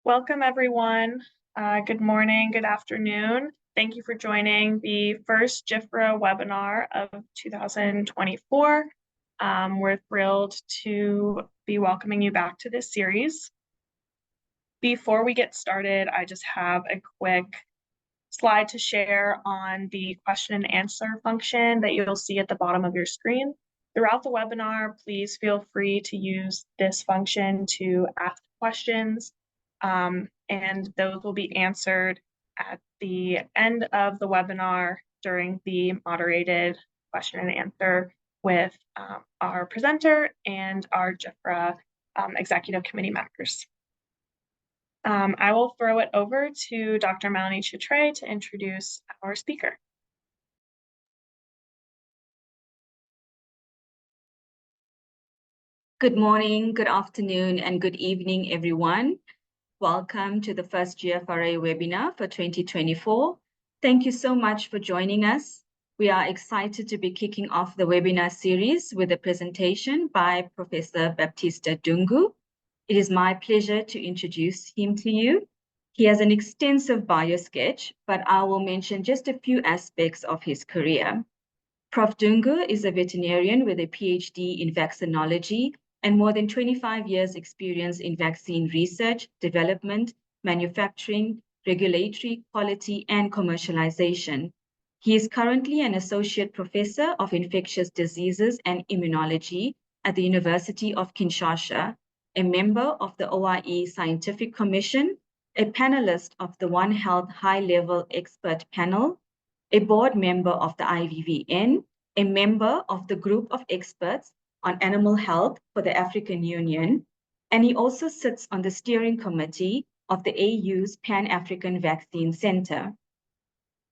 Welcome, everyone. Good morning, good afternoon. Thank you for joining the first GFRA webinar of 2024. We're thrilled to be welcoming you back to this series. Before we get started, I just have a quick slide to share on the question and answer function that you'll see at the bottom of your screen. Throughout the webinar, please feel free to use this function to ask questions, and those will be answered at the end of the webinar during the moderated question and answer with our presenter and our GFRA executive committee members. I will throw it over to Dr. Melanie Choutre to introduce our speaker. Good morning, good afternoon, and good evening, everyone. Welcome to the first GFRA webinar for 2024. Thank you so much for joining us. We are excited to be kicking off the webinar series with a presentation by Professor Baptiste Dungu. It is my pleasure to introduce him to you. He has an extensive bio sketch, but I will mention just a few aspects of his career. Prof. Dungu is a veterinarian with a PhD in vaccinology and more than 25 years experience in vaccine research, development, manufacturing, regulatory, quality, and commercialization. He is currently an associate professor of infectious diseases and immunology at the University of Kinshasa, a member of the OIE Scientific Commission, a panelist of the One Health High-Level Expert Panel, a board member of the IVVN, a member of the Group of Experts on Animal Health for the African Union, and he also sits on the steering committee of the AU's Pan-African Vaccine Center.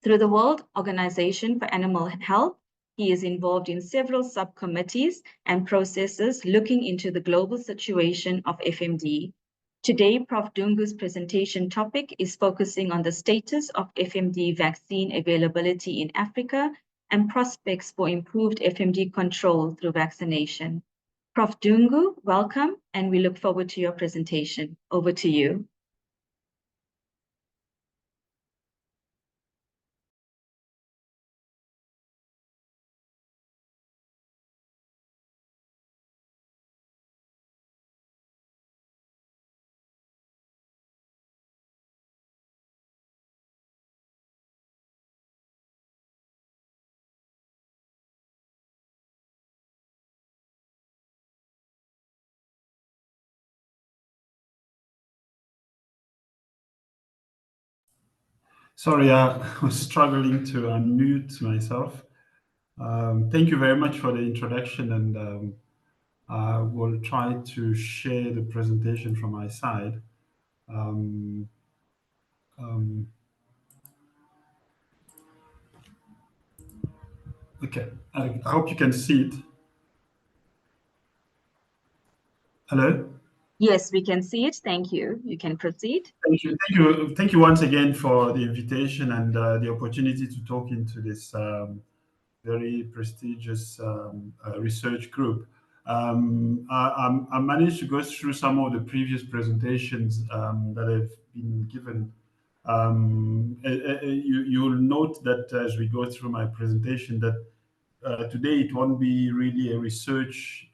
Through the World Organization for Animal Health, he is involved in several subcommittees and processes looking into the global situation of FMD. Today, Prof. Dungu's presentation topic is focusing on the status of FMD vaccine availability in Africa and prospects for improved FMD control through vaccination. Prof. Dungu, welcome, and we look forward to your presentation. Over to you. Sorry, I was struggling to unmute myself. Thank you very much for the introduction, and I will try to share the presentation from my side. Okay, I hope you can see it. Hello? Yes, we can see it. Thank you. You can proceed. Thank you once again for the invitation and the opportunity to talk into this very prestigious research group. I managed to go through some of the previous presentations that have been given. You'll note that as we go through my presentation that today it won't be really a research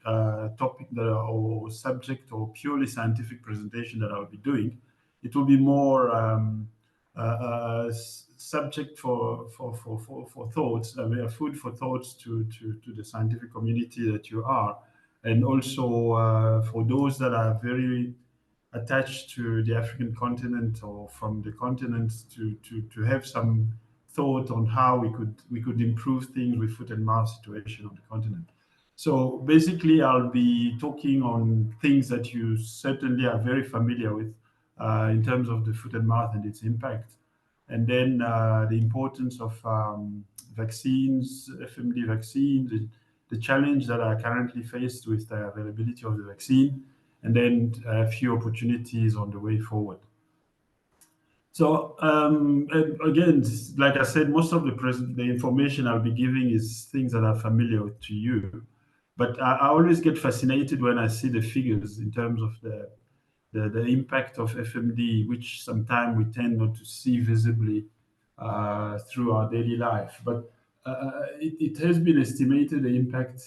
topic or subject or purely scientific presentation that I'll be doing. It will be more subject for thoughts, food for thoughts to the scientific community that you are, and also for those that are very attached to the African continent or from the continent to have some thought on how we could improve things with foot and mouth situation on the continent. So basically, I'll be talking on things that you certainly are very familiar with in terms of the foot and mouth and its impact. And then the importance of vaccines, FMD vaccines, the challenge that are currently faced with the availability of the vaccine, and then a few opportunities on the way forward. So again, like I said, most of the information I'll be giving is things that are familiar to you. But I always get fascinated when I see the figures in terms of the impact of FMD, which sometimes we tend not to see visibly through our daily life. But it has been estimated the impact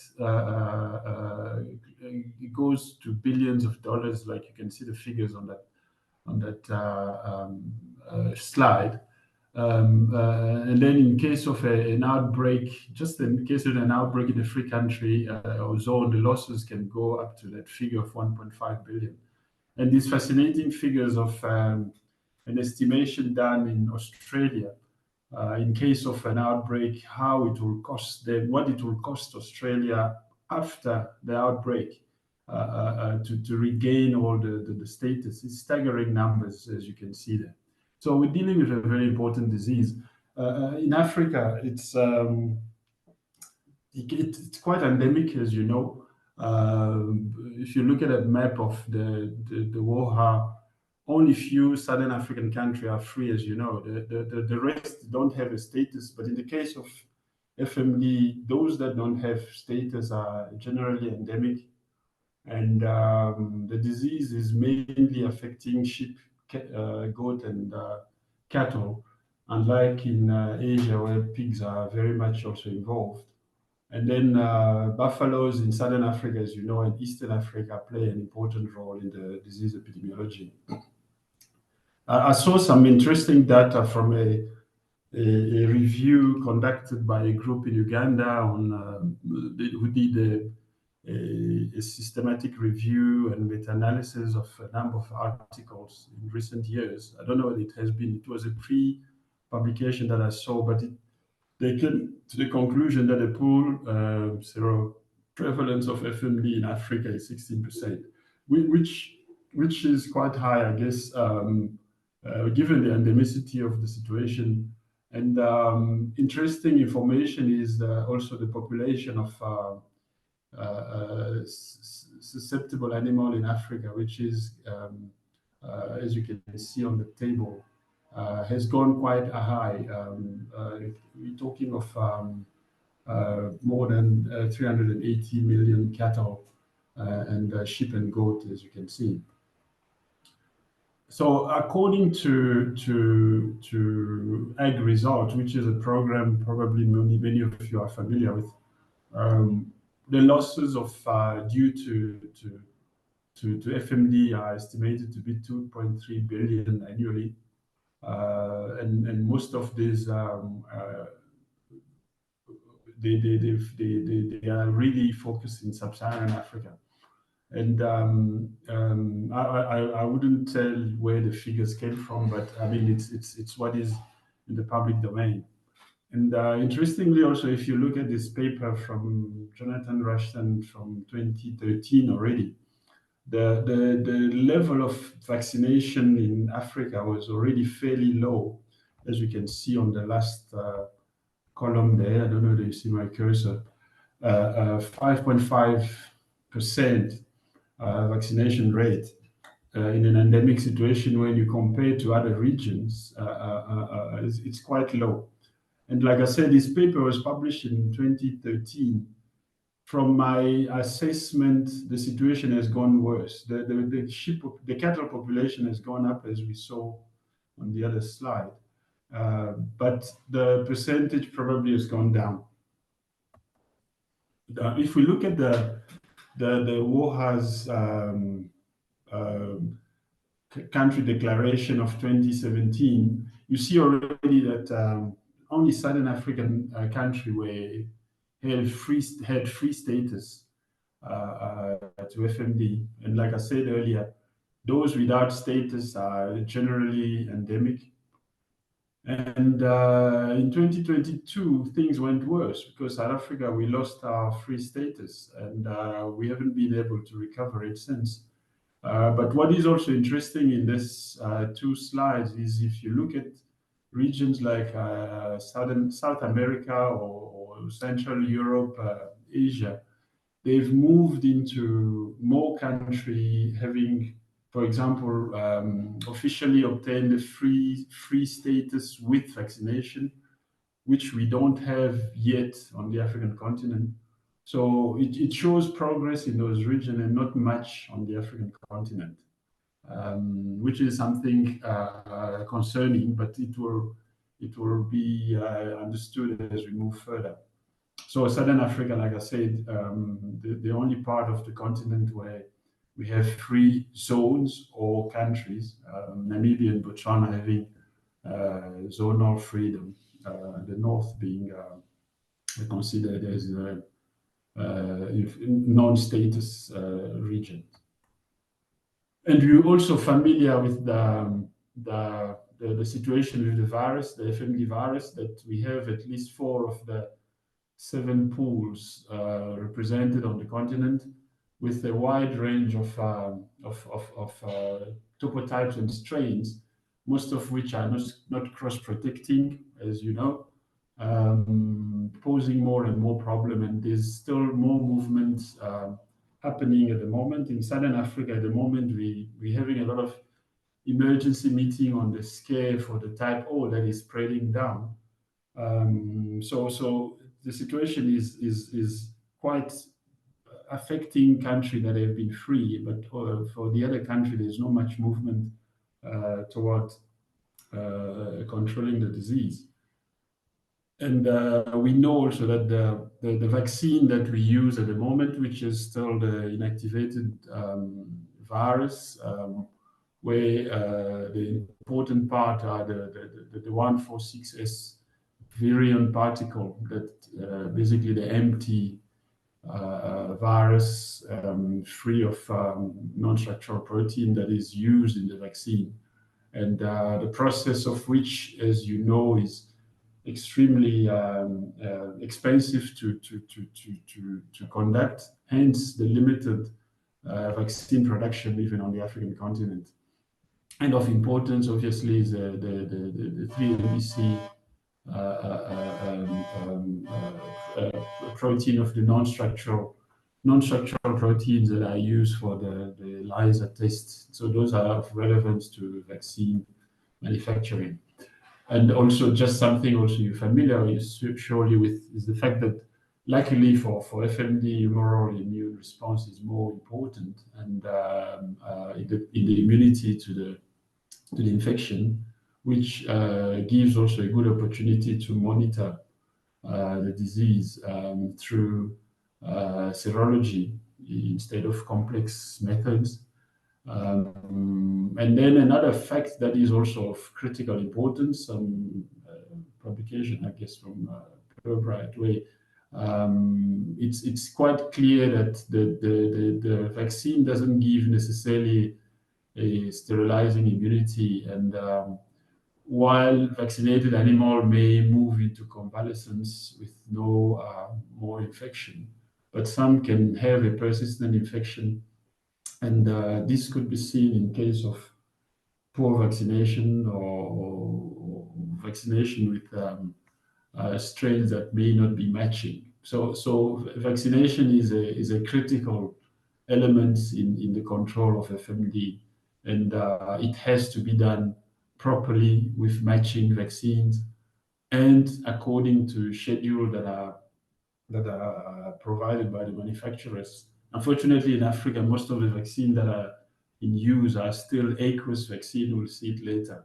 it goes to billions of dollars, like you can see the figures on that slide. And then in case of an outbreak, just in case of an outbreak in a free country or zone, the losses can go up to that figure of 1.5 billion. And these fascinating figures of an estimation done in Australia, in case of an outbreak, how it will cost them, what it will cost Australia after the outbreak to regain all the status. It's staggering numbers, as you can see there. So we're dealing with a very important disease. In Africa, it's quite endemic, as you know. If you look at a map of the WOHA, only few Southern African countries are free, as you know. The rest don't have a status. But in the case of FMD, those that don't have status are generally endemic. And the disease is mainly affecting sheep, goat, and cattle, unlike in Asia, where pigs are very much also involved. And then buffaloes in Southern Africa, as you know, and Eastern Africa play an important role in the disease epidemiology. I saw some interesting data from a review conducted by a group in Uganda who did a systematic review and meta-analysis of a number of articles in recent years. I don't know what it has been. It was a pre-publication that I saw, but they came to the conclusion that the pool seroprevalence of FMD in Africa is 16%, which is quite high, I guess, given the endemicity of the situation. And interesting information is also the population of susceptible animal in Africa, which is, as you can see on the table, has gone quite high. We're talking of more than 380 million cattle and sheep and goat, as you can see. So according to Ag Result, which is a program probably many of you are familiar with, the losses of due to FMD are estimated to be 2.3 billion annually, and most of these they are really focused in sub-Saharan Africa. And I wouldn't tell where the figures came from, but I mean it's what is in the public domain. And interestingly, also, if you look at this paper from Jonathan Rushton from 2013 already, the level of vaccination in Africa was already fairly low, as you can see on the last column there. I don't know if you see my cursor. 5.5% vaccination rate in an endemic situation. When you compare to other regions, it's quite low. And like I said, this paper was published in 2013. From my assessment, the situation has gone worse. The cattle population has gone up, as we saw on the other slide, but the percentage probably has gone down. If we look at the WOHA's country declaration of 2017, you see already that only Southern African country had free status to FMD. And like I said earlier, those without status are generally endemic. And in 2022, things went worse because South Africa, we lost our free status and we haven't been able to recover it since. But what is also interesting in this two slides is if you look at regions like South America or Central Europe, Asia, they've moved into more country having, for example, officially obtained a free status with vaccination, which we don't have yet on the African continent. So it shows progress in those regions and not much on the African continent. which is something concerning, but it will be understood as we move further. So Southern Africa, like I said, the only part of the continent where we have 3 zones or countries, Namibia and Botswana having zonal freedom, the north being considered as a non-status region. And we're also familiar with the situation with the virus, the FMD virus, that we have at least 4 of the 7 pools represented on the continent, with a wide range of topotypes and strains, most of which are not cross-protecting, as you know, posing more and more problem. And there's still more movement happening at the moment. In Southern Africa at the moment, we're having a lot of emergency meeting on the scare for the type O that is spreading down. So the situation is quite affecting countries that have been free, but for the other country, there's not much movement toward controlling the disease. And we know also that the vaccine that we use at the moment, which is still the inactivated virus, where the important part are the 146S virion particle, that basically the empty virus free of non-structural protein that is used in the vaccine. And the process of which, as you know, is extremely expensive to conduct, hence the limited vaccine production even on the African continent. And of importance, obviously, is the 3-MBC protein of the non-structural proteins that are used for the ELISA test. So those are of relevance to vaccine manufacturing. And also, just something also you're familiar with, surely with, is the fact that luckily for FMD, humoral immune response is more important, and in the immunity to the infection, which gives also a good opportunity to monitor the disease through serology instead of complex methods. And then another fact that is also of critical importance, some publication, I guess, from Purbright, where it's quite clear that the vaccine doesn't give necessarily a sterilizing immunity, and while vaccinated animal may move into convalescence with no more infection, but some can have a persistent infection. And this could be seen in case of poor vaccination or vaccination with strains that may not be matching. So vaccination is a critical element in the control of FMD, and it has to be done properly with matching vaccines and according to schedule that are provided by the manufacturers. Unfortunately, in Africa, most of the vaccines that are in use are still aqueous vaccine. We'll see it later.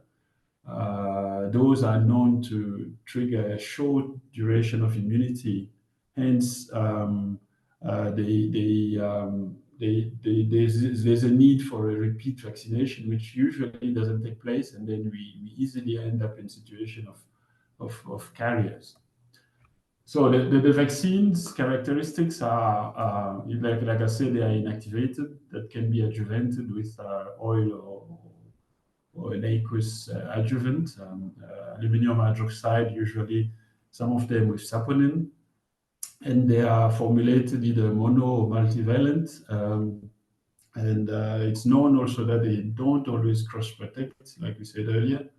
Those are known to trigger a short duration of immunity. Hence, there's a need for a repeat vaccination, which usually doesn't take place, and then we easily end up in situation of carriers. So the vaccines characteristics are like I said, they are inactivated, that can be adjuvanted with oil or an aqueous adjuvant, aluminum hydroxide, usually some of them with saponin, and they are formulated either mono or multivalent. And it's known also that they don't always cross-protect, like we said earlier.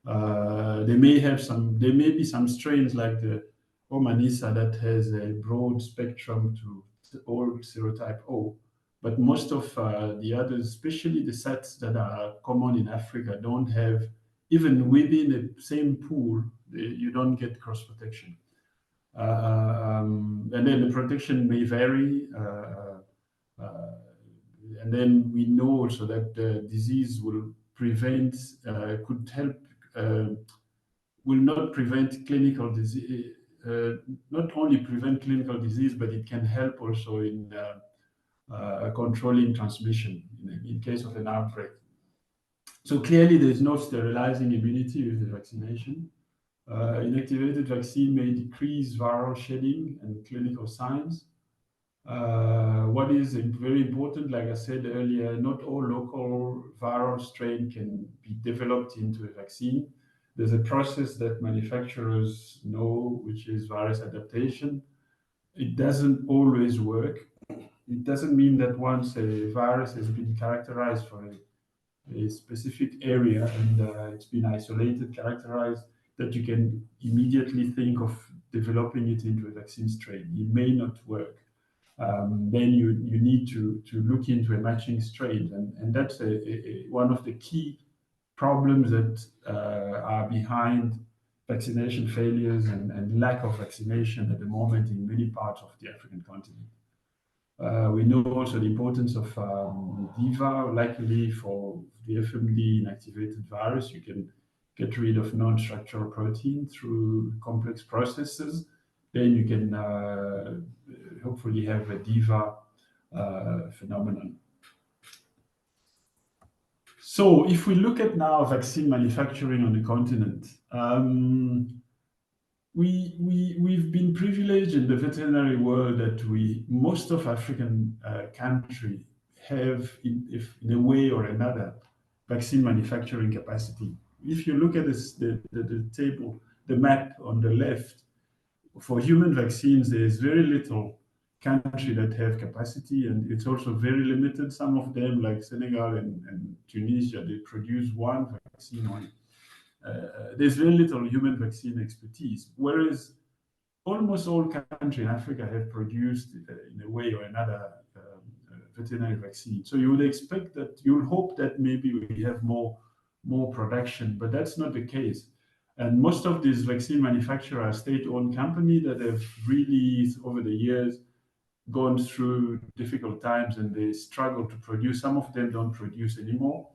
There may be some strains like the Omanisa that has a broad spectrum to all serotype O, but most of the others, especially the sets that are common in Africa, don't have, even within the same pool, you don't get cross protection. And then the protection may vary. and then we know also that the disease will prevent, could help, will not prevent clinical disease, not only prevent clinical disease, but it can help also in controlling transmission in case of an outbreak. So clearly, there's no sterilizing immunity with the vaccination. Inactivated vaccine may decrease viral shedding and clinical signs. What is very important, like I said earlier, not all local viral strain can be developed into a vaccine. There's a process that manufacturers know, which is virus adaptation. It doesn't always work. It doesn't mean that once a virus has been characterized for a specific area and it's been isolated, characterized, that you can immediately think of developing it into a vaccine strain. It may not work. Then you need to look into a matching strain, and that's one of the key problems that are behind vaccination failures and lack of vaccination at the moment in many parts of the African continent. We know also the importance of DIVA. Likely for the FMD inactivated virus, you can get rid of non-structural protein through complex processes. Then you can hopefully have a DIVA phenomenon. So if we look at now vaccine manufacturing on the continent, we've been privileged in the veterinary world that most of African countries have, in a way or another, vaccine manufacturing capacity. If you look at the table, the map on the left, for human vaccines, there's very little country that have capacity, and it's also very limited. Some of them, like Senegal and Tunisia, they produce one vaccine only. There's very little human vaccine expertise, whereas almost all countries in Africa have produced, in a way or another, veterinary vaccine. So you would expect that, you would hope that maybe we have more production, but that's not the case. And most of these vaccine manufacturers are state-owned companies that have really, over the years, gone through difficult times and they struggle to produce. Some of them don't produce anymore.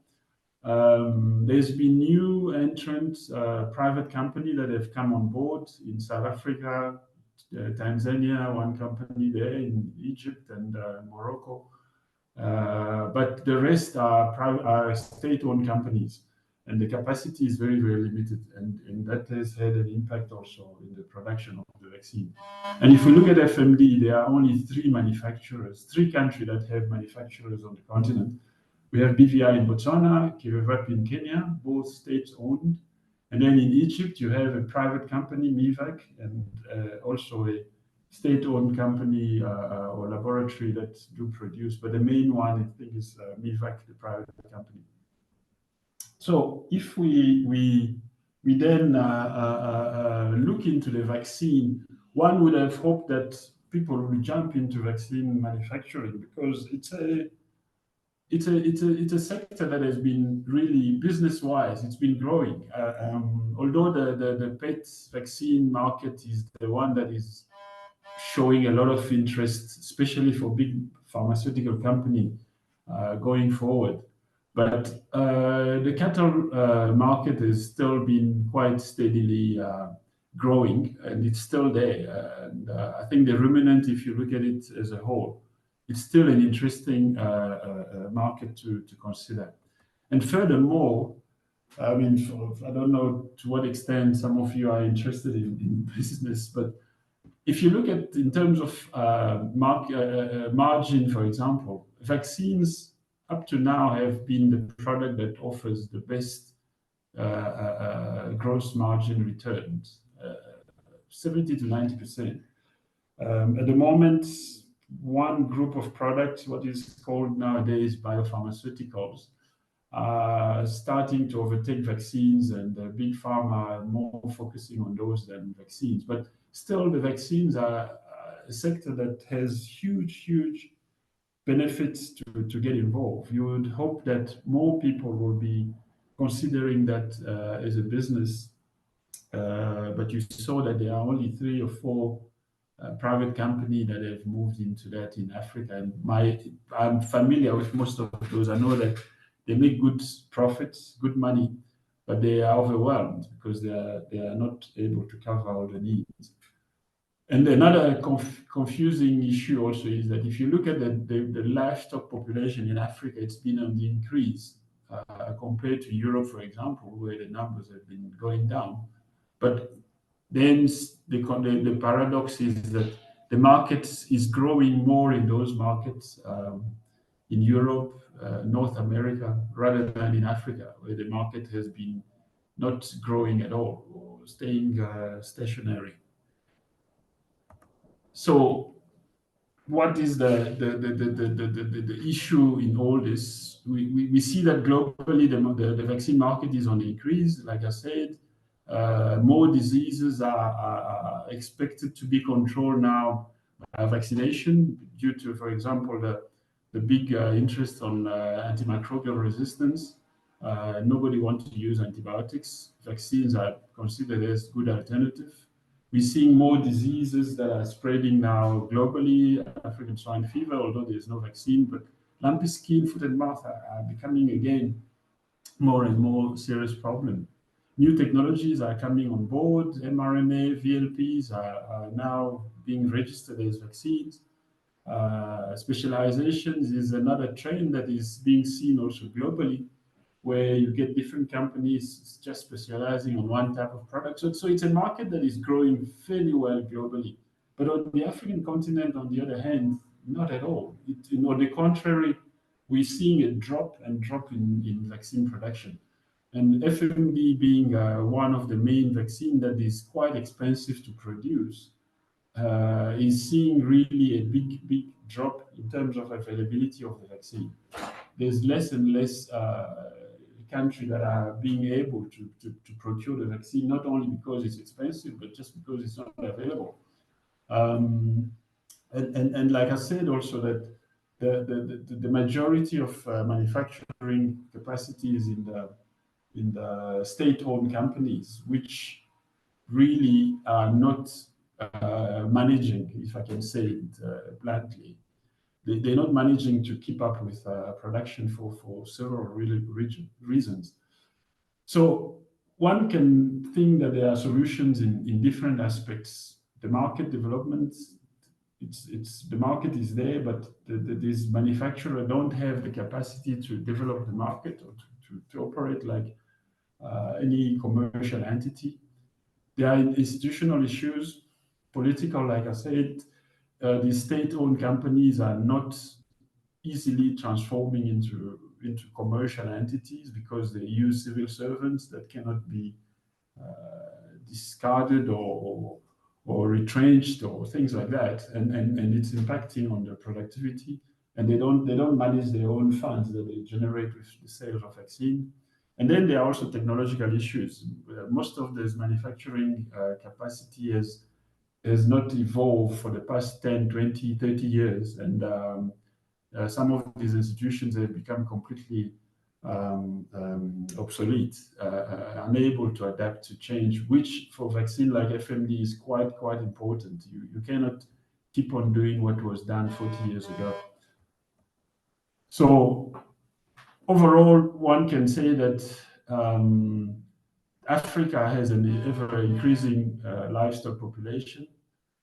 There's been new entrants, private company that have come on board in South Africa, Tanzania, one company there, in Egypt and Morocco. But the rest are state-owned companies, and the capacity is very, very limited, and that has had an impact also in the production of the vaccine. And if we look at FMD, there are only three countries that have manufacturers on the continent. We have BVI in Botswana, GFRA in Kenya, both state-owned. And then in Egypt, you have a private company, MIVAC, and also a state-owned company or laboratory that do produce. But the main one, I think, is MIVAC, the private company. So if we then look into the vaccine, one would have hoped that people will jump into vaccine manufacturing, because it's a sector that has been really, business-wise, it's been growing. Although the pet vaccine market is the one that is showing a lot of interest, especially for big pharmaceutical company going forward. But the cattle market has still been quite steadily growing, and it's still there. And I think the ruminant, if you look at it as a whole, it's still an interesting market to consider. And furthermore, I mean, I don't know to what extent some of you are interested in business, but if you look at in terms of margin, for example, vaccines up to now have been the product that offers the best gross margin returns, 70 to 90%. At the moment, one group of products, what is called nowadays biopharmaceuticals, starting to overtake vaccines, and big pharma are more focusing on those than vaccines. But still, the vaccines are a sector that has huge benefits to get involved. You would hope that more people will be considering that as a business, but you saw that there are only 3 or 4 private company that have moved into that in Africa. And I'm familiar with most of those. I know that they make good profits, good money, but they are overwhelmed because they are not able to cover all the needs. And another confusing issue also is that if you look at the livestock population in Africa, it's been on the increase compared to Europe, for example, where the numbers have been going down. But then the paradox is that the market is growing more in those markets in Europe, North America, rather than in Africa, where the market has been not growing at all or staying stationary. So what is the issue in all this? We see that globally the vaccine market is on the increase. Like I said, more diseases are expected to be controlled now by vaccination due to, for example, the big interest on antimicrobial resistance. Nobody wants to use antibiotics. Vaccines are considered as good alternative. We're seeing more diseases that are spreading now globally, African swine fever, although there's no vaccine, but lumpy skin, foot and mouth are becoming again more and more serious problem. New technologies are coming on board. mRNA, VLPs are now being registered as vaccines. Specializations is another trend that is being seen also globally, where you get different companies just specializing on one type of product. So it's a market that is growing fairly well globally. But on the African continent, on the other hand, not at all. On the contrary, we're seeing a drop in vaccine production. And FMD being one of the main vaccine that is quite expensive to produce, is seeing really a big drop in terms of availability of the vaccine. There's less and less countries that are being able to procure the vaccine, not only because it's expensive, but just because it's not available. And like I said also that the majority of manufacturing capacity is in the state-owned companies, which really are not managing, if I can say it bluntly. They're not managing to keep up with production for several reasons. So one can think that there are solutions in different aspects. The market development, the market is there, but these manufacturers don't have the capacity to develop the market or to operate like any commercial entity. There are institutional issues, political, like I said. The state-owned companies are not easily transforming into commercial entities because they use civil servants that cannot be discarded or retrenched or things like that, and it's impacting on their productivity. And they don't manage their own funds that they generate with the sales of vaccine. And then there are also technological issues. Most of this manufacturing capacity has not evolved for the past 10, 20, 30 years. And some of these institutions have become completely obsolete, unable to adapt to change, which for vaccine like FMD is quite important. You cannot keep on doing what was done 40 years ago. So overall, one can say that Africa has an ever increasing livestock population,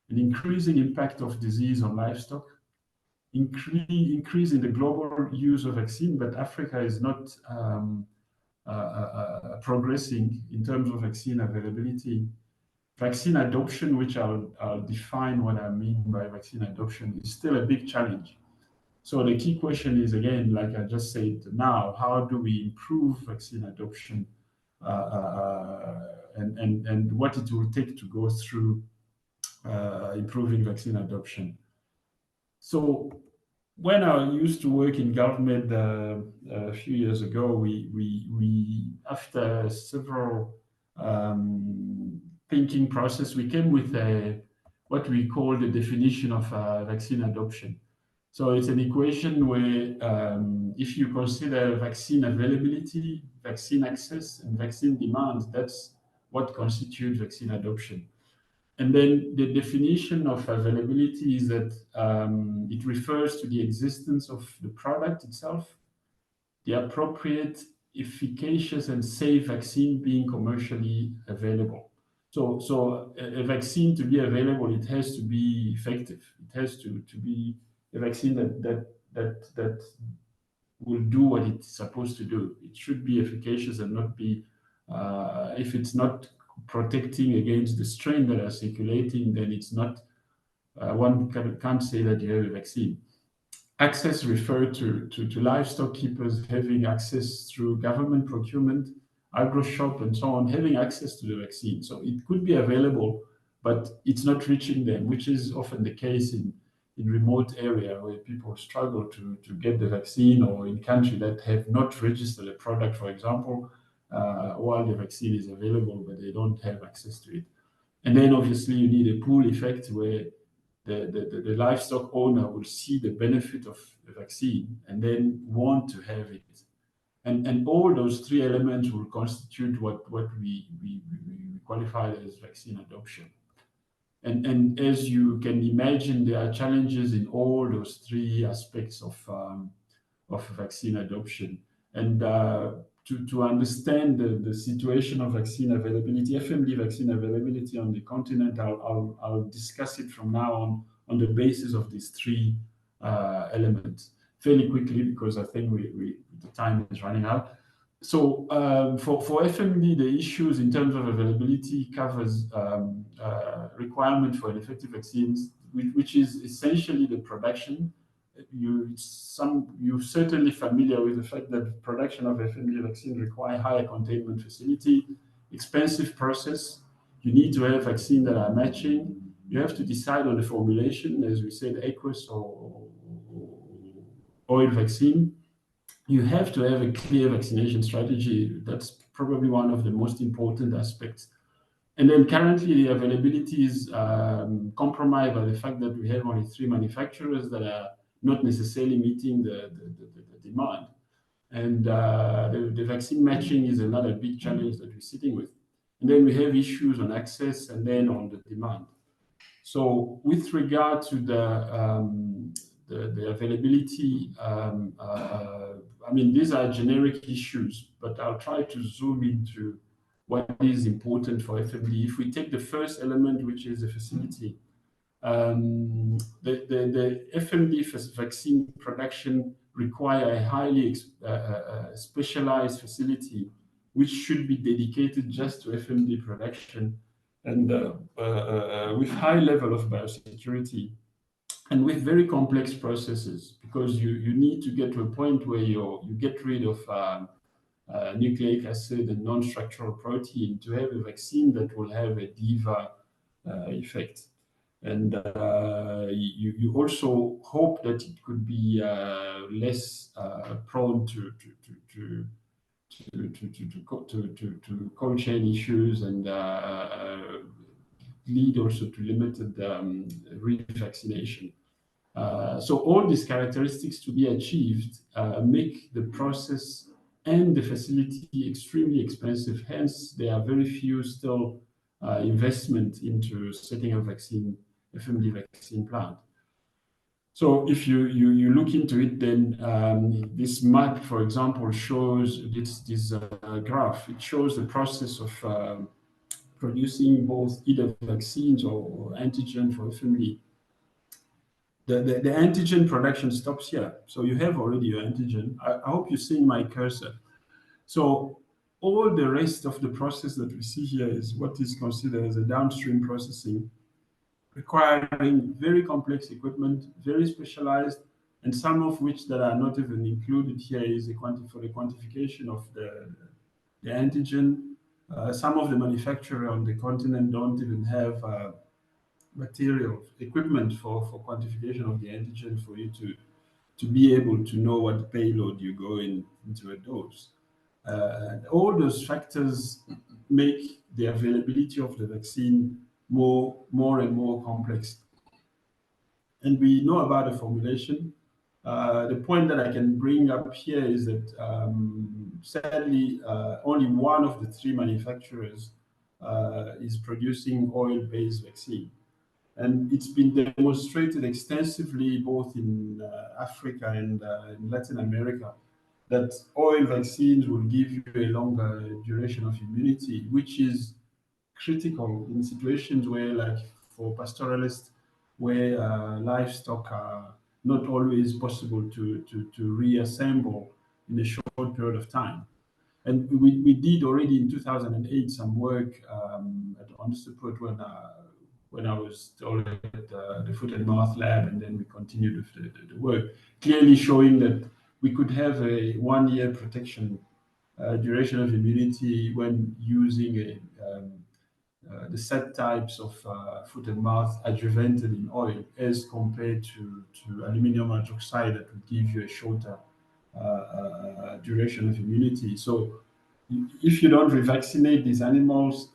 an increasing impact of disease on livestock, increase in the global use of vaccine, but Africa is not progressing in terms of vaccine availability. Vaccine adoption, which I'll define what I mean by vaccine adoption, is still a big challenge. So the key question is, again, like I just said now, how do we improve vaccine adoption and what it will take to go through improving vaccine adoption. So when I used to work in government a few years ago, we after several thinking process, we came with what we call the definition of vaccine adoption. So it's an equation where if you consider vaccine availability, vaccine access, and vaccine demand, that's what constitutes vaccine adoption. And then the definition of availability is that it refers to the existence of the product itself, the appropriate, efficacious, and safe vaccine being commercially available. So a vaccine to be available, it has to be effective. It has to be a vaccine that will do what it's supposed to do. It should be efficacious and not be, if it's not protecting against the strain that are circulating, then it's not, one can't say that you have a vaccine. Access referred to livestock keepers having access through government procurement, agro shop, and so on, having access to the vaccine. So it could be available, but it's not reaching them, which is often the case in remote area where people struggle to get the vaccine, or in countries that have not registered a product, for example, while the vaccine is available, but they don't have access to it. And then obviously you need a pull effect where the livestock owner will see the benefit of the vaccine and then want to have it. And all those three elements will constitute what we qualify as vaccine adoption. And as you can imagine, there are challenges in all those three aspects of vaccine adoption. And to understand the situation of vaccine availability, FMD vaccine availability on the continent, I'll discuss it from now on the basis of these three elements fairly quickly, because I think the time is running out. So for FMD, the issues in terms of availability covers requirement for an effective vaccines, which is essentially the production. You're certainly familiar with the fact that production of FMD vaccine require higher containment facility, expensive process. You need to have vaccine that are matching. You have to decide on the formulation, as we said, aqueous or oil vaccine. You have to have a clear vaccination strategy. That's probably one of the most important aspects. And then currently the availability is compromised by the fact that we have only three manufacturers that are not necessarily meeting the demand. And the vaccine matching is another big challenge that we're sitting with. And then we have issues on access and then on the demand. So with regard to the availability, I mean, these are generic issues, but I'll try to zoom into what is important for FMD. If we take the first element, which is the facility, the FMD vaccine production require a highly specialized facility, which should be dedicated just to FMD production, and with high level of biosecurity, and with very complex processes, because you need to get to a point where you get rid of nucleic acid and non-structural protein to have a vaccine that will have a DIVA effect. And you also hope that it could be less prone to cold chain issues, and lead also to limited revaccination. So all these characteristics to be achieved make the process and the facility extremely expensive. Hence, there are very few still investment into setting a vaccine, FMD vaccine plant. So if you look into it, then this map, for example, shows this graph. It shows the process of producing both either vaccines or antigen for FMD. The antigen production stops here. So you have already your antigen. I hope you're seeing my cursor. So all the rest of the process that we see here is what is considered as a downstream processing, requiring very complex equipment, very specialized, and some of which that are not even included here is for the quantification of the antigen. Some of the manufacturers on the continent don't even have material equipment for quantification of the antigen for you to be able to know what payload you go into a dose. All those factors make the availability of the vaccine more and more complex. And we know about the formulation. The point that I can bring up here is that sadly, only one of the three manufacturers is producing oil-based vaccine. And it's been demonstrated extensively both in Africa and in Latin America that oil vaccines will give you a longer duration of immunity, which is critical in situations where, like for pastoralists, where livestock are not always possible to reassemble in a short period of time. And we did already in 2008 some work on the support when I was still at the Foot and Mouth Lab, and then we continued with the work, clearly showing that we could have a 1-year protection duration of immunity when using the set types of foot and mouth adjuvanted in oil as compared to aluminum hydroxide that would give you a shorter duration of immunity. So if you don't revaccinate these animals,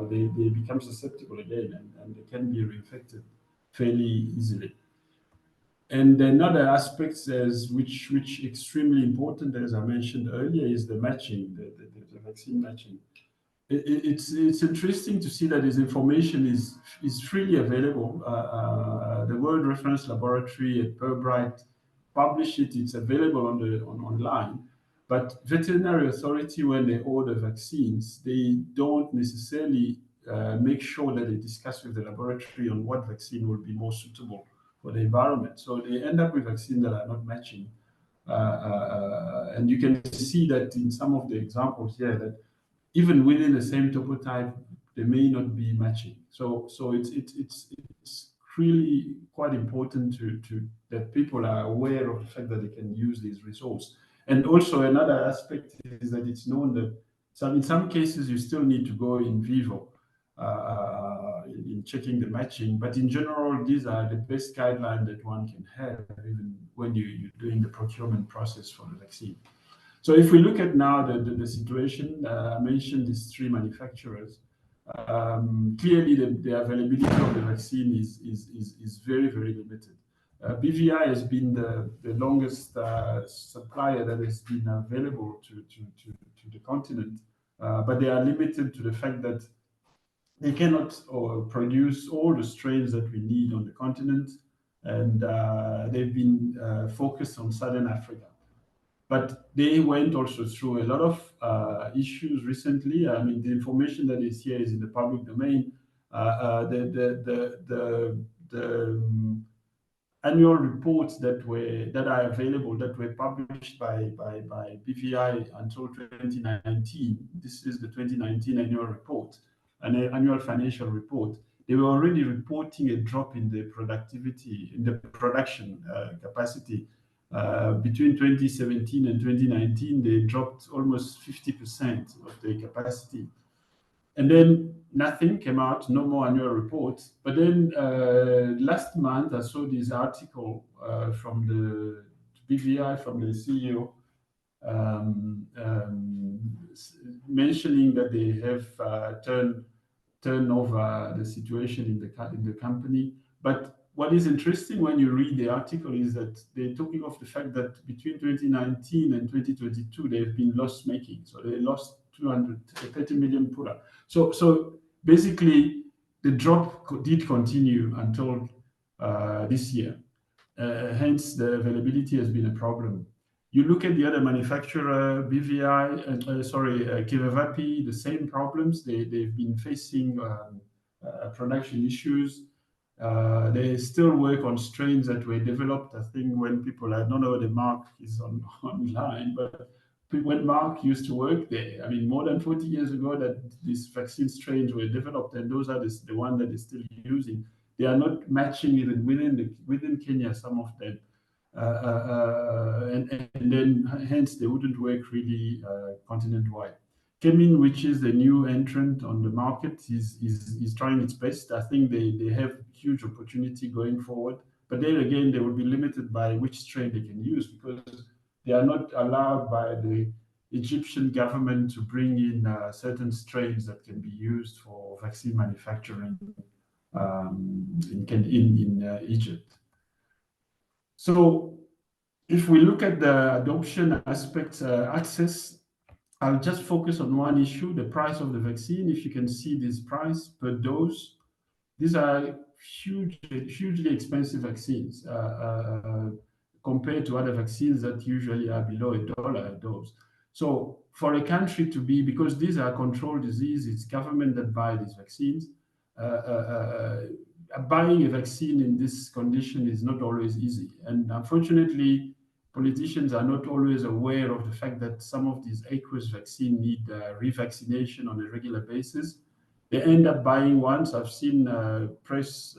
they become susceptible again, and they can be reinfected fairly easily. And another aspect which extremely important, as I mentioned earlier, is the matching, the vaccine matching. It's interesting to see that this information is freely available. The World Reference Laboratory at Pirbright published it. It's available online. But veterinary authority, when they order vaccines, they don't necessarily make sure that they discuss with the laboratory on what vaccine will be more suitable for the environment. So they end up with vaccines that are not matching. And you can see that in some of the examples here that even within the same topotype, they may not be matching. So it's really quite important to that people are aware of the fact that they can use these resources. And also another aspect is that it's known that in some cases you still need to go in vivo in checking the matching. But in general, these are the best guidelines that one can have, even when you're doing the procurement process for the vaccine. So if we look at now the situation, I mentioned these 3 manufacturers. Clearly, the availability of the vaccine is very, very limited. BVI has been the longest supplier that has been available to the continent, but they are limited to the fact that they cannot produce all the strains that we need on the continent, and they've been focused on Southern Africa. But they went also through a lot of issues recently. I mean, the information that is here is in the public domain. The annual reports that are available, that were published by BVI until 2019. This is the 2019 annual report, an annual financial report. They were already reporting a drop in the productivity, in the production capacity. Between 2017 and 2019, they dropped almost 50% of their capacity. And then nothing came out, no more annual reports. But then last month, I saw this article from the BVI, from the CEO, mentioning that they have turned over the situation in the company. But what is interesting when you read the article is that they're talking of the fact that between 2019 and 2022, they've been loss-making. So they lost 230 million pula. So basically, the drop did continue until this year. Hence, the availability has been a problem. You look at the other manufacturer, BVI, Kivavapi, the same problems. They've been facing production issues. They still work on strains that were developed. I think when people, I don't know whether Mark is online, but when Mark used to work there, I mean, more than 40 years ago that these vaccine strains were developed, and those are the ones that they're still using. They are not matching even within Kenya, some of them. And then hence they wouldn't work really continent-wide. Kemin, which is the new entrant on the market, is trying its best. I think they have huge opportunity going forward. But then again, they will be limited by which strain they can use, because they are not allowed by the Egyptian government to bring in certain strains that can be used for vaccine manufacturing in Egypt. So if we look at the adoption aspect, access, I'll just focus on one issue, the price of the vaccine. If you can see this price per dose, these are hugely expensive vaccines compared to other vaccines that usually are below $1 a dose. So for a country to be, because these are controlled diseases, it's government that buy these vaccines. Buying a vaccine in this condition is not always easy. And unfortunately, politicians are not always aware of the fact that some of these aqueous vaccines need revaccination on a regular basis. They end up buying ones. I've seen press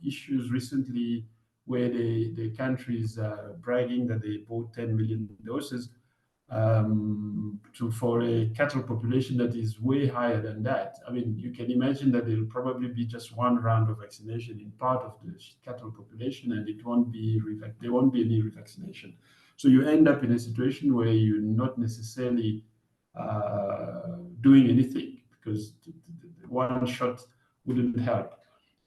issues recently where the country is bragging that they bought 10 million doses for a cattle population that is way higher than that. I mean, you can imagine that there will probably be just one round of vaccination in part of the cattle population, and it won't be there won't be any revaccination. So you end up in a situation where you're not necessarily doing anything because the one shot wouldn't help.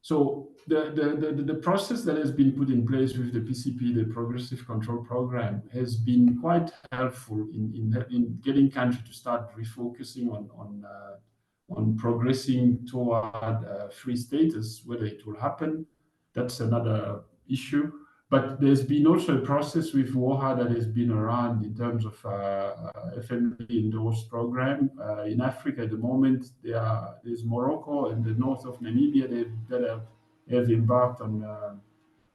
So the process that has been put in place with the PCP, the Progressive Control Program, has been quite helpful in getting country to start refocusing on progressing toward free status. Whether it will happen, that's another issue. But there's been also a process with WOHA that has been around in terms of FMD endorsed program. In Africa at the moment, there's Morocco and the north of Namibia that have embarked on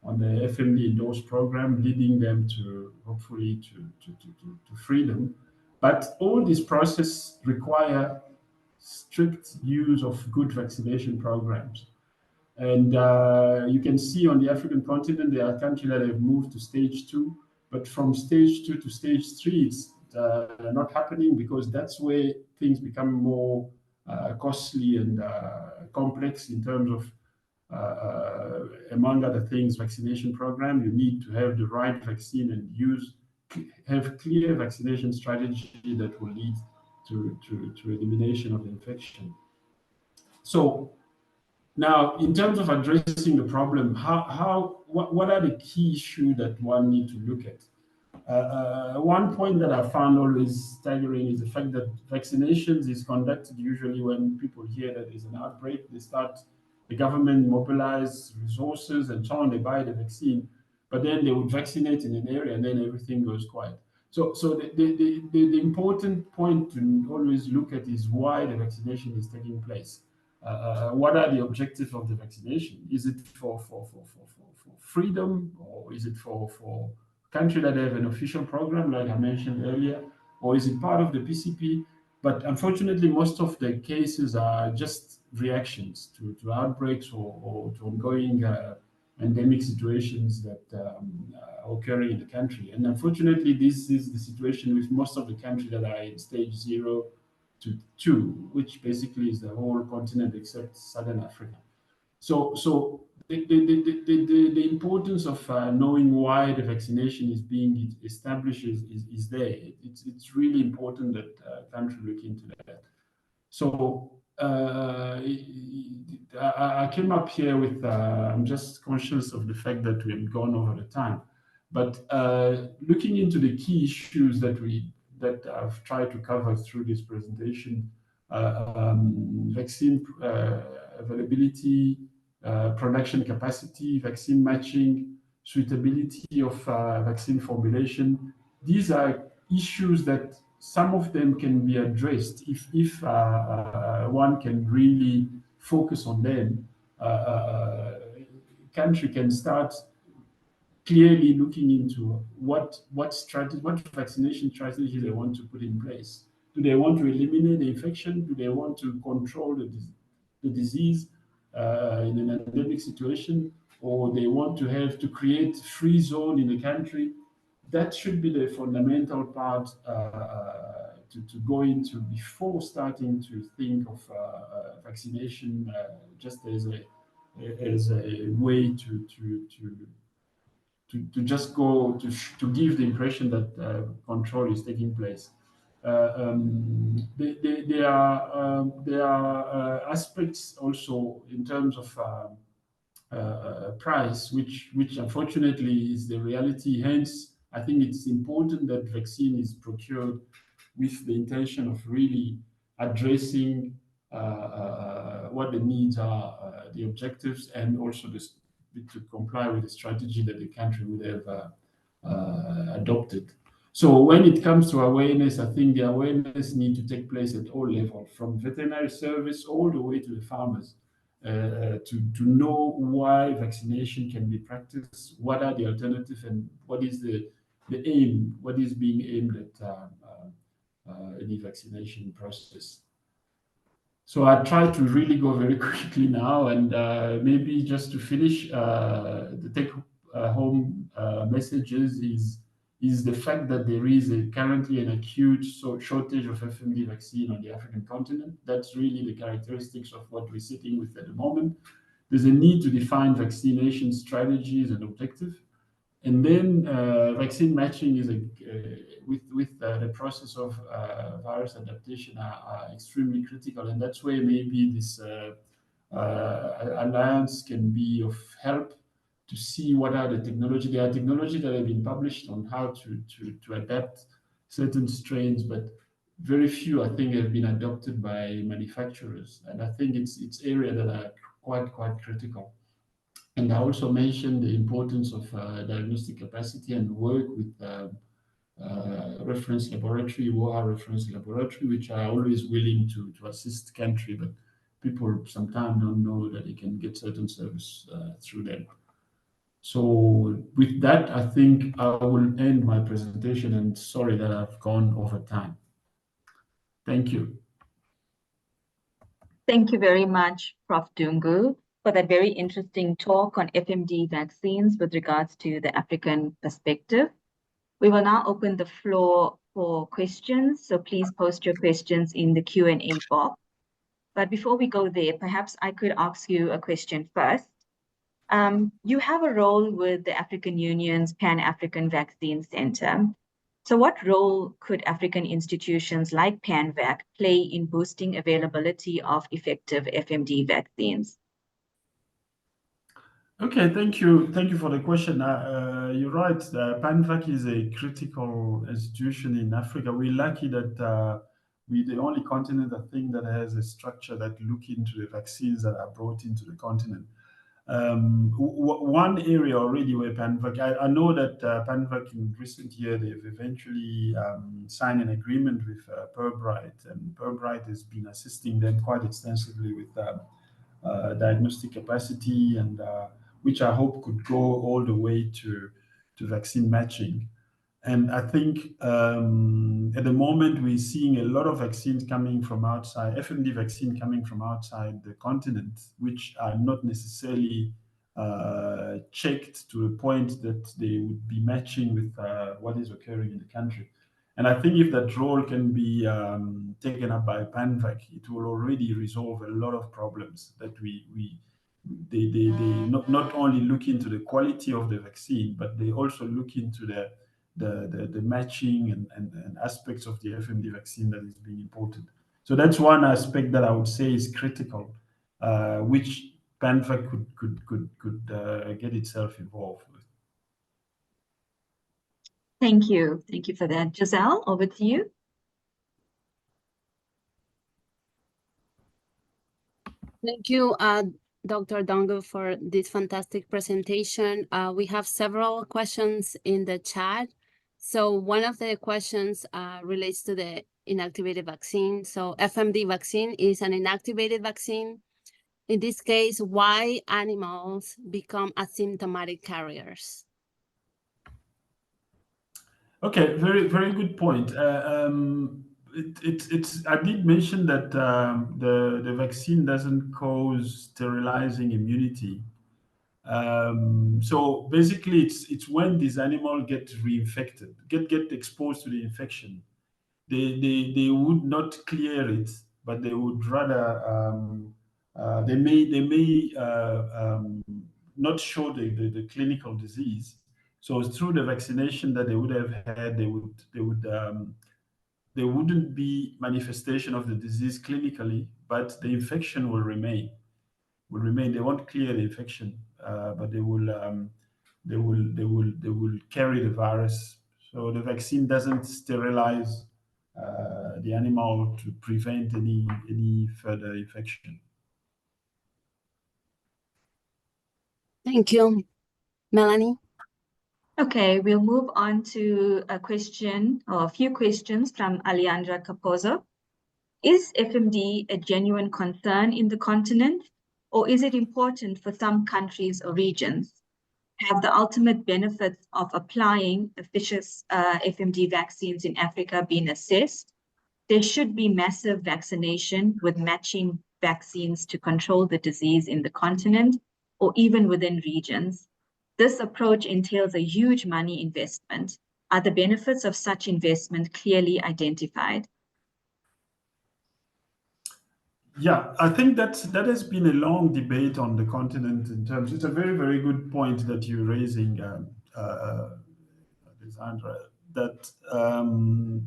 the FMD endorsed program, leading them to hopefully to freedom. But all these processes require strict use of good vaccination programs. And you can see on the African continent, there are countries that have moved to stage 2, but from stage 2 to stage 3, it's not happening because that's where things become more costly and complex in terms of, among other things, vaccination program. You need to have the right vaccine and have clear vaccination strategy that will lead to elimination of the infection. So now, in terms of addressing the problem, what are the key issues that one need to look at? One point that I found always staggering is the fact that vaccinations is conducted usually when people hear that there's an outbreak. The government mobilize resources and so on, they buy the vaccine, but then they would vaccinate in an area and then everything goes quiet. So the important point to always look at is why the vaccination is taking place. What are the objectives of the vaccination? Is it for freedom, or is it for country that have an official program, like I mentioned earlier, or is it part of the PCP? But unfortunately, most of the cases are just reactions to outbreaks or to ongoing endemic situations that are occurring in the country. And unfortunately, this is the situation with most of the countries that are in stage 0 to 2, which basically is the whole continent except Southern Africa. So the importance of knowing why the vaccination is being established is there. It's really important that country look into that. So I came up here with, I'm just conscious of the fact that we have gone over the time, but looking into the key issues that I've tried to cover through this presentation, vaccine availability, production capacity, vaccine matching, suitability of vaccine formulation. These are issues that some of them can be addressed if one can really focus on them. Country can start clearly looking into what vaccination strategy they want to put in place. Do they want to eliminate the infection? Do they want to control the disease in an endemic situation? Or they want to create free zone in the country? That should be the fundamental part to go into before starting to think of vaccination just as a way to just go to give the impression that control is taking place. There are aspects also in terms of price, which unfortunately is the reality. Hence, I think it's important that vaccine is procured with the intention of really addressing what the needs are, the objectives, and also to comply with the strategy that the country would have adopted. So when it comes to awareness, I think the awareness need to take place at all levels, from veterinary service all the way to the farmers, to know why vaccination can be practiced, what are the alternatives, and what is the aim, what is being aimed at any vaccination process. So I try to really go very quickly now, and maybe just to finish, the take home messages is the fact that there is currently an acute shortage of FMD vaccine on the African continent. That's really the characteristics of what we're sitting with at the moment. There's a need to define vaccination strategies and objectives. And then vaccine matching is with the process of virus adaptation are extremely critical, and that's where maybe this alliance can be of help to see what are the technology. There are technology that have been published on how to adapt certain strains, but very few, I think, have been adopted by manufacturers, and I think it's area that are quite critical. And I also mentioned the importance of diagnostic capacity and work with reference laboratory, WOHA reference laboratory, which are always willing to assist country, but people sometimes don't know that they can get certain service through them. So with that, I think I will end my presentation, and sorry that I've gone over time. Thank you. Thank you very much, Prof. Dungu, for that very interesting talk on FMD vaccines with regards to the African perspective. We will now open the floor for questions, so please post your questions in the Q&A box. But before we go there, perhaps I could ask you a question first. You have a role with the African Union's Pan-African Vaccine Center. So what role could African institutions like PanVac play in boosting availability of effective FMD vaccines? Okay, thank you. Thank you for the question. You're right. PanVac is a critical institution in Africa. We're lucky that we're the only continent, I think, that has a structure that look into the vaccines that are brought into the continent. One area already where PanVac, I know that PanVac in recent year, they've eventually signed an agreement with Pirbright, and Pirbright has been assisting them quite extensively with diagnostic capacity, and which I hope could go all the way to vaccine matching. And I think at the moment we're seeing a lot of vaccines coming from outside, FMD vaccine coming from outside the continent, which are not necessarily checked to a point that they would be matching with what is occurring in the country. And I think if that role can be taken up by PanVac, it will already resolve a lot of problems that they not only look into the quality of the vaccine, but they also look into the matching and aspects of the FMD vaccine that is being imported. So that's one aspect that I would say is critical, which PanVac could get itself involved with. Thank you. Thank you for that. Giselle, over to you. Thank you, Dr. Dungu, for this fantastic presentation. We have several questions in the chat. So one of the questions relates to the inactivated vaccine. So FMD vaccine is an inactivated vaccine. In this case, why animals become asymptomatic carriers? Okay, very good point. I did mention that the vaccine doesn't cause sterilizing immunity. So basically, it's when these animals get reinfected, get exposed to the infection, they would not clear it, but they would rather they may not show the clinical disease. So through the vaccination that they would have had, there wouldn't be manifestation of the disease clinically, but the infection will remain. They won't clear the infection, but they will carry the virus So the vaccine doesn't sterilize the animal to prevent any further infection. Thank you. Melanie? Okay, we'll move on to a question or a few questions from Alejandra Capozo. Is FMD a genuine concern in the continent, or is it important for some countries or regions? Have the ultimate benefits of applying efficacious FMD vaccines in Africa been assessed? There should be massive vaccination with matching vaccines to control the disease in the continent or even within regions. This approach entails a huge money investment. Are the benefits of such investment clearly identified? Yeah, I think that has been a long debate on the continent in terms. It's a very, very good point that you're raising, Alexandra. That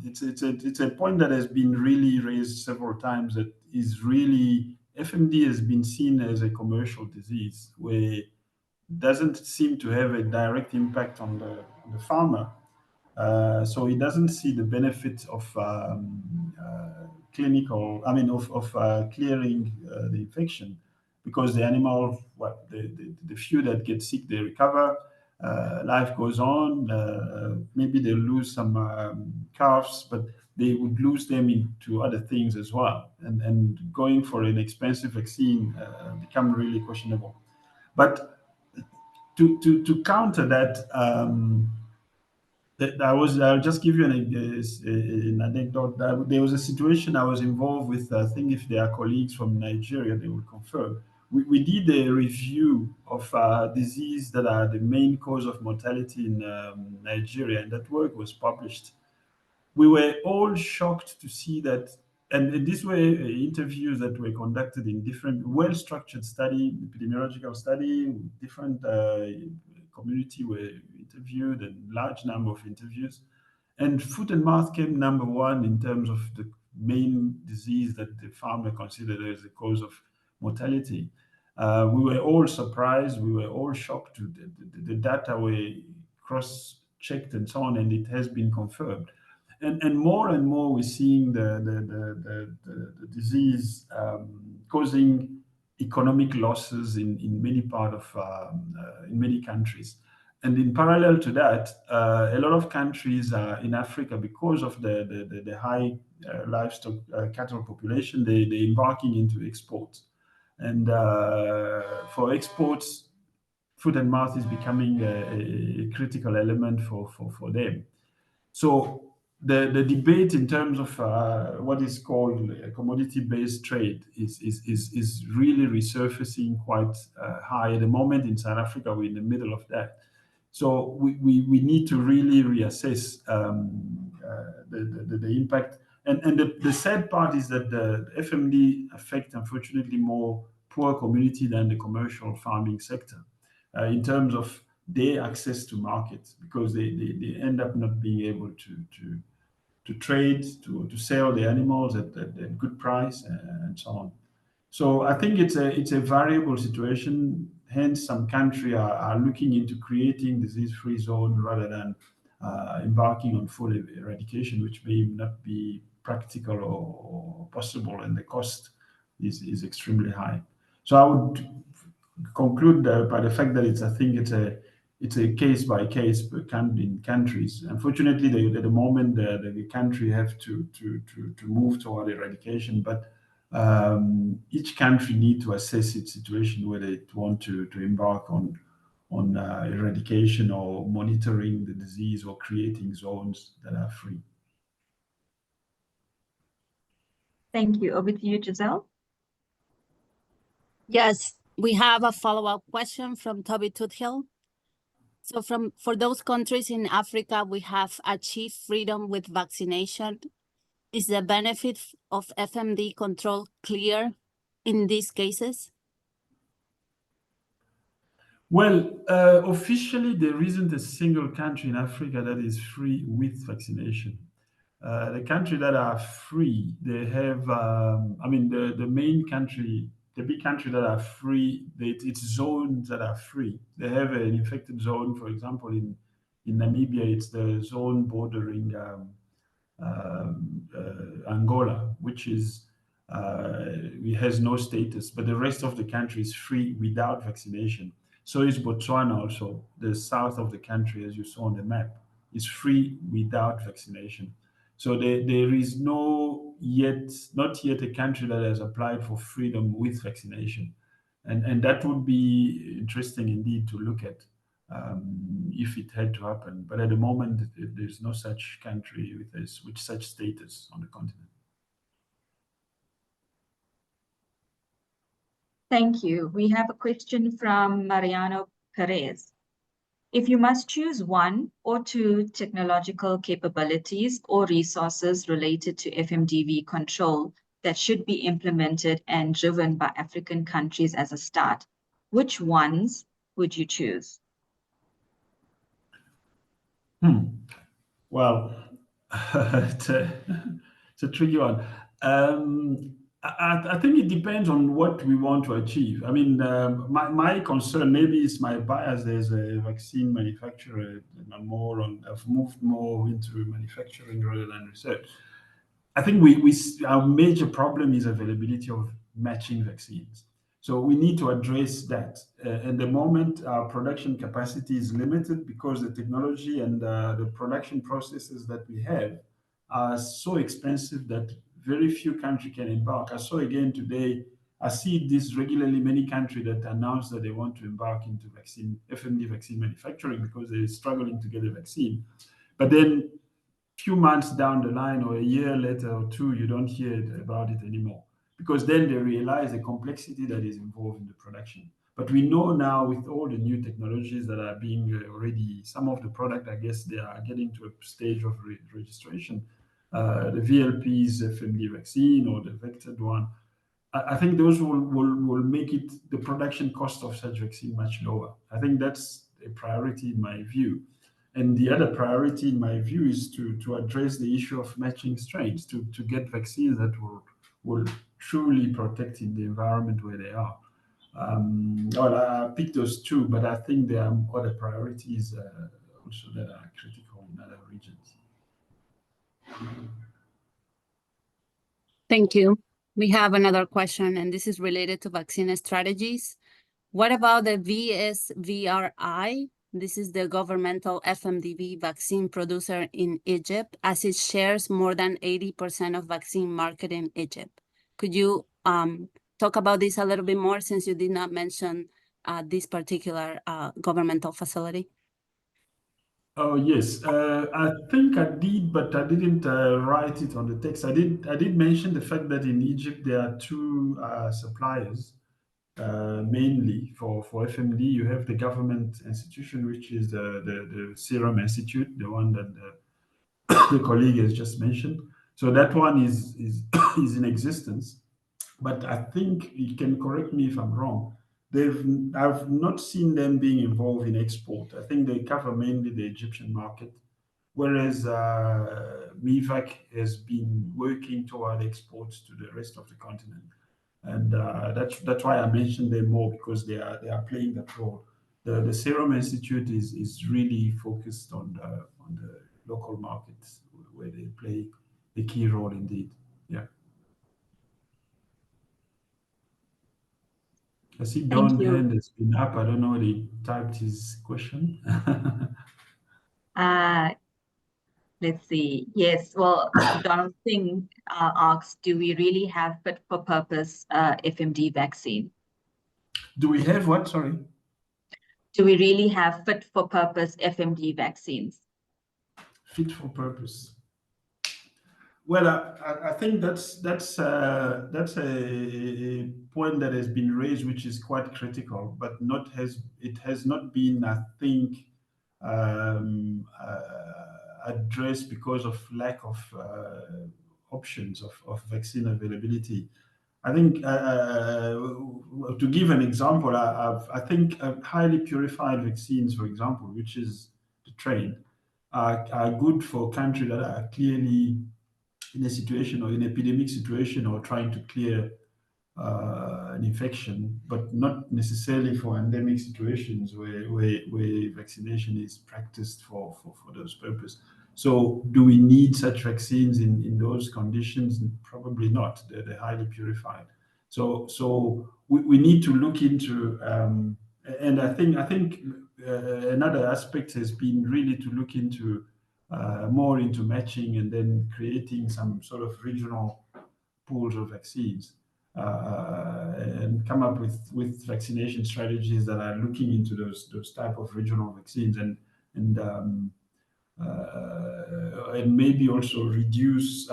it's a point that has been really raised several times. That is really FMD has been seen as a commercial disease where doesn't seem to have a direct impact on the farmer. So he doesn't see the benefit of clearing the infection, because the animal, the few that get sick, they recover, life goes on. Maybe they lose some calves, but they would lose them into other things as well. And going for an expensive vaccine become really questionable. But to counter that, I'll just give you an anecdote. There was a situation I was involved with. I think if there are colleagues from Nigeria, they will confirm. We did a review of disease that are the main cause of mortality in Nigeria, and that work was published. We were all shocked to see that, and these were interviews that were conducted in different well-structured study, epidemiological study, different community were interviewed, and large number of interviews. And foot and mouth came number one in terms of the main disease that the farmer considered as the cause of mortality. We were all surprised. We were all shocked. The data were cross-checked and so on, and it has been confirmed. And more we're seeing the disease causing economic losses in many part of in many countries. And in parallel to that, a lot of countries in Africa, because of the high livestock cattle population, they're embarking into exports. And for exports, foot and mouth is becoming a critical element for them. So the debate in terms of what is called a commodity-based trade is really resurfacing quite high at the moment. In South Africa, we're in the middle of that. So we need to really reassess the impact. And the sad part is that the FMD affect, unfortunately, more poor community than the commercial farming sector in terms of their access to markets, because they end up not being able to trade, to sell the animals at good price and so on. So I think it's a variable situation. Hence, some countries are looking into creating disease-free zone rather than embarking on full eradication, which may not be practical or possible, and the cost is extremely high. So I would conclude by the fact that I think it's a case by case in countries. Unfortunately, at the moment, the country have to move toward eradication, but each country need to assess its situation whether it want to embark on eradication or monitoring the disease or creating zones that are free. Thank you. Over to you, Giselle. Yes, we have a follow-up question from Toby Toothill. So for those countries in Africa, we have achieved freedom with vaccination. Is the benefit of FMD control clear in these cases? Well, officially, there isn't a single country in Africa that is free with vaccination. The countries that are free, they have, the main country, the big country that are free, it's zones that are free. They have an infected zone, for example, in In Namibia, it's the zone bordering Angola, which is it has no status, but the rest of the country is free without vaccination. So is Botswana also. The south of the country, as you saw on the map, is free without vaccination. So there is not yet a country that has applied for freedom with vaccination. And that would be interesting indeed to look at if it had to happen. But at the moment, there's no such country with such status on the continent. Thank you. We have a question from Mariano Perez. If you must choose one or two technological capabilities or resources related to FMDV control that should be implemented and driven by African countries as a start, which ones would you choose? Well, it's a tricky one. I think it depends on what we want to achieve. I mean, my concern, maybe it's my bias as a vaccine manufacturer, and I've moved more into manufacturing rather than research. I think our major problem is availability of matching vaccines. So we need to address that. At the moment, our production capacity is limited because the technology and the production processes that we have are so expensive that very few countries can embark. I saw again today, I see this regularly, many countries that announce that they want to embark into FMD vaccine manufacturing because they're struggling to get a vaccine. But then few months down the line or a year later or two, you don't hear about it anymore because then they realize the complexity that is involved in the production. But we know now with all the new technologies that are being already, some of the product, I guess they are getting to a stage of registration. The VLP's FMD vaccine or the vectored one, I think those will make the production cost of such vaccine much lower. I think that's a priority in my view. And the other priority, in my view, is to address the issue of matching strains, to get vaccines that will truly protect in the environment where they are. Well, I picked those two, but I think there are other priorities also that are critical in other regions. Thank you. We have another question, and this is related to vaccine strategies. What about the VSVRI? This is the governmental FMDV vaccine producer in Egypt, as it shares more than 80% of vaccine market in Egypt. Could you talk about this a little bit more, since you did not mention this particular governmental facility? Oh yes, I think I did, but I didn't write it on the text. I did mention the fact that in Egypt there are two suppliers, mainly for FMD. You have the government institution, which is the Serum Institute, the one that the colleague has just mentioned. So that one is is in existence, but I think you can correct me if I'm wrong. I've not seen them being involved in export. I think they cover mainly the Egyptian market, whereas MIVAC has been working toward exports to the rest of the continent, and that's why I mentioned them more, because they are playing that role. The Serum Institute is really focused on the local markets where they play a key role indeed. Yeah. I see Don hand has been up. I don't know whether he typed his question. Let's see. Yes, well, Donald Singh asks, do we really have fit for purpose FMD vaccine? Do we have what? Sorry. Do we really have fit for purpose FMD vaccines? Fit for purpose. Well, I think that's a point that has been raised, which is quite critical, but it has not been, I think, addressed because of lack of options of vaccine availability. I think to give an example, I think highly purified vaccines, for example, which is the train, are good for countries that are clearly in a situation or in epidemic situation or trying to clear an infection, but not necessarily for endemic situations where vaccination is practiced for those purposes. So do we need such vaccines in those conditions? Probably not. They're highly purified. So we need to look into, and I think another aspect has been really to look into more into matching and then creating some sort of regional pools of vaccines and come up with vaccination strategies that are looking into those type of regional vaccines and maybe also reduce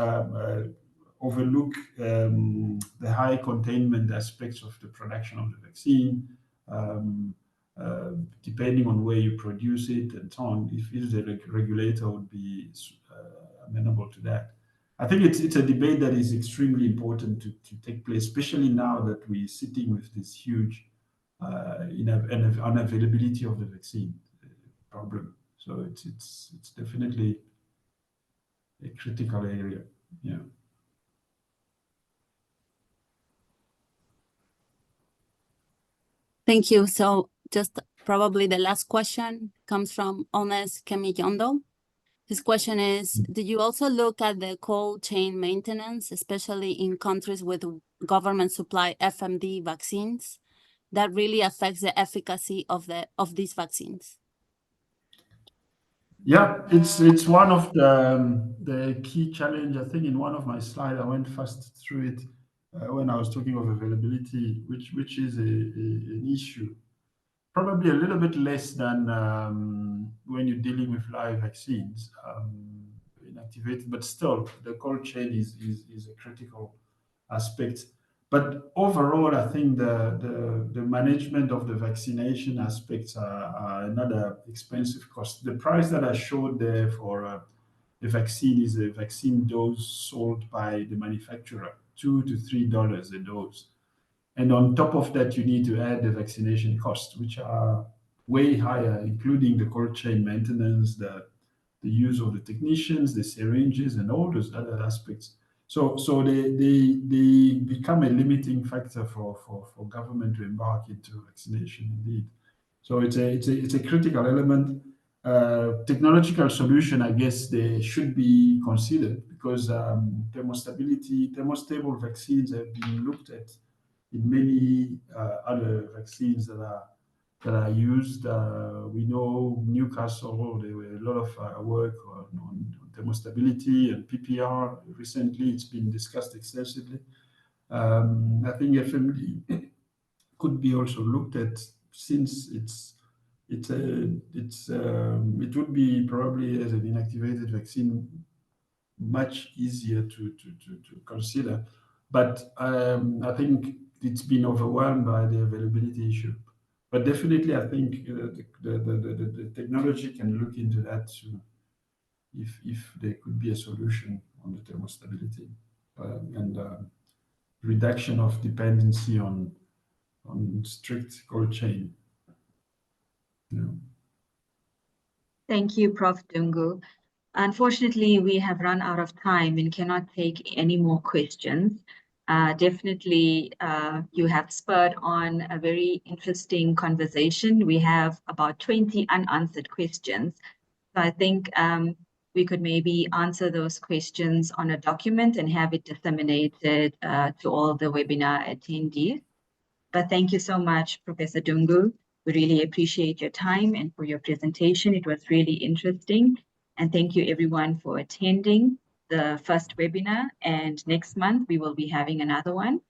overlook the high containment aspects of the production of the vaccine, depending on where you produce it and so on. If the regulator would be amenable to that. I think it's a debate that is extremely important to take place, especially now that we're sitting with this huge unavailability of the vaccine problem. So it's definitely a critical area. Yeah. Thank you. So just probably the last question comes from Ones Kemiyondo. His question is, do you also look at the cold chain maintenance, especially in countries with government supply FMD vaccines, that really affects the efficacy of these vaccines? Yeah, it's one of the key challenge. I think in one of my slides, I went fast through it when I was talking of availability, which is an issue. Probably a little bit less than when you're dealing with live vaccines, inactivated, but still the cold chain is a critical aspect. But overall, I think the management of the vaccination aspects are another expensive cost. The price that I showed there for the vaccine is a vaccine dose sold by the manufacturer, $2 to $3 a dose. And on top of that, you need to add the vaccination costs, which are way higher, including the cold chain maintenance, the use of the technicians, the syringes, and all those other aspects. So they become a limiting factor for government to embark into vaccination indeed. So it's a critical element. Technological solution, I guess, they should be considered because thermostable vaccines have been looked at in many other vaccines that are used. We know Newcastle, there were a lot of work on thermostability and PPR. Recently, it's been discussed extensively. I think FMD could be also looked at since it would be probably as an inactivated vaccine much easier to consider. But I think it's been overwhelmed by the availability issue. But definitely, I think the technology can look into that too, if there could be a solution on the thermostability and reduction of dependency on strict cold chain. Yeah. Thank you, Prof. Dungu. Unfortunately, we have run out of time and cannot take any more questions. Definitely, you have spurred on a very interesting conversation. We have about 20 unanswered questions. So I think we could maybe answer those questions on a document and have it disseminated to all the webinar attendees. But thank you so much, Professor Dungu. We really appreciate your time and for your presentation. It was really interesting. And thank you everyone for attending the first webinar. And next month, we will be having another one.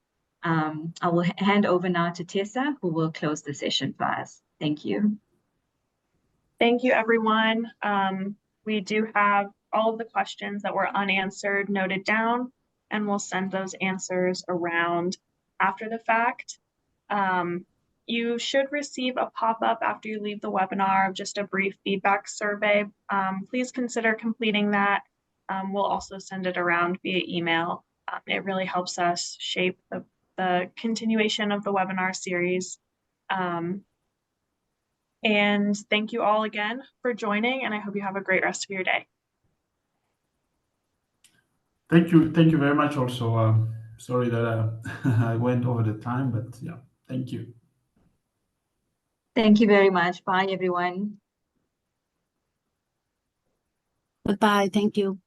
I will hand over now to Tessa, who will close the session for us. Thank you. Thank you, everyone. We do have all of the questions that were unanswered noted down, and we'll send those answers around after the fact. You should receive a pop-up after you leave the webinar of just a brief feedback survey. Please consider completing that. We'll also send it around via email. It really helps us shape the continuation of the webinar series. And thank you all again for joining, and I hope you have a great rest of your day. Thank you very much also. sorry that I went over the time, but yeah, thank you. Thank you very much. Bye, everyone. Goodbye. Thank you.